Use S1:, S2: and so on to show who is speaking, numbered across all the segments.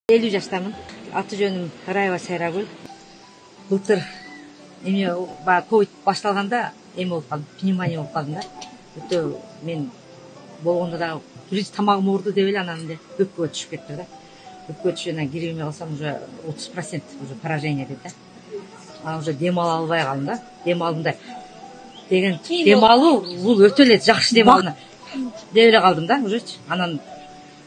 S1: 50 жаштамын. Аты жөнүм Раева Сайрагүл. Былтыр эме ковид башталганда эме болуп калдым, пневмония болуп калдым да. Өтө мен болгондо да биринчи тамагым ооруду деп эле анан эле өпкөгө түшүп кетти да. Өпкөгө түшкөндөн кириме калсам уже 30% уже поражение dedi да. Анан уже дем ала албай калдым да. Дем алдым да. Деген дем алуу бул өтө эле жакшы дем алдым деп эле калдым да ужечи. Анан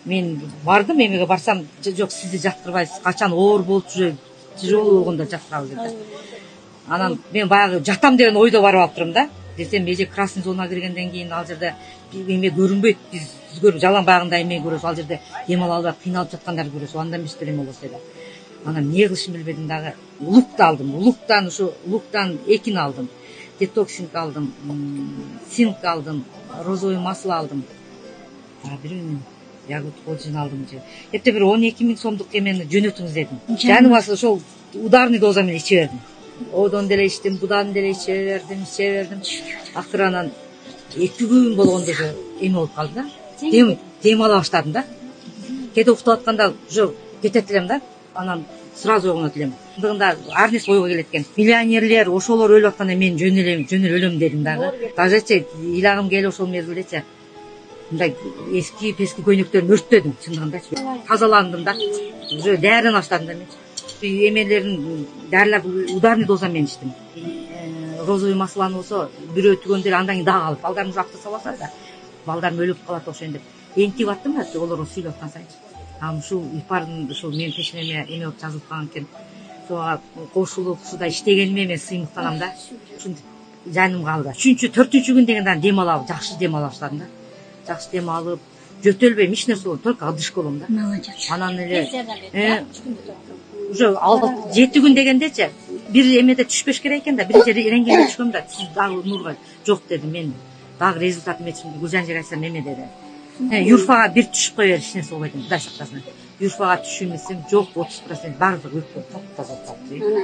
S1: мен бардым, эмеге барсам, жок сизди жаттырбайбыз, качан оор болуп уже тяжелый болгондо жаттырабыз dedi. Анан мен баягы жатам деген ойдо барып алыптырмын да. Десем эже красный зонага киргенден кийин ал жерде эме көрүнбөйт, биз жалаң багында эме көрөбүз, ал жерде дем ала албай кыйналып жаткандарды көрөбүз, анда эместер эме болсо эле. Анан эмне кылышымды билбедим дагы. Лукты алдым. Луктан экин алдым. Детоксинг алдым, синк алдым, розовый масло алдым. Биринен ягод колжин алдым же. Эпте бир 12 000 сомдук эмени жөнөтүңүз дедим. Жаныбасы ошол ударный доза менен иче бердим. Одон деле ичтим, будан деле иче бердим. Акыры анан 2 күн болгондо эме болуп калды да. Дем ала баштадым да. Кээде уктап атканда уже кетет элем да. Анан сразу ойгонот элем. Андыгында арнес ойго келет экен. Миллионерлер ошолор өлүп атканда мен жөн эле өлөм дедим дагы. Дажечи ыйлагым келип ошол мезгилдечи мындай эски көйнөктөрүмдү өрттөдүм чындыгындачы. Тазаландым да. Уже дәрін баштадым да мен. Эмелерин дәрилерди ударный доза менен ичтим. Розовый масланы болсо бирөө түгөндөр андан кийин дагы алып, балдарым уже акты салат да. Балдарым өлүп калат окшойн деп. Энтип аттым да, олор сүйлөп аткан сайынчы. Ушул ипардын ушул менин пешенеме эме болуп жазылып калган экен. Ошого кошулуп ушуда иштегениме мен сыймыктанам да. Ушинтип жаным калды. 3-4 күн дегенде дем алабы, жакшы дем ала баштадым да. Жакшы дем алып, жөтөлбөйм, эч нерсе болбойт, только одышка болом да. Анан эле уже 7 күн дегендечи бир эмеде түшпөш керек экен да, биринчи рентгенге түшкөм да, дагы нурга жок дедим мен. Дагы результатын мен Гүлжан айтсам эме деди. Юрфага бир түшүп кое бер, эч нерсе болбойт, Кудай сактасын. Юрфага түшүмүсүм жок, 30% баардыгы өтүп таптаза болуп калды.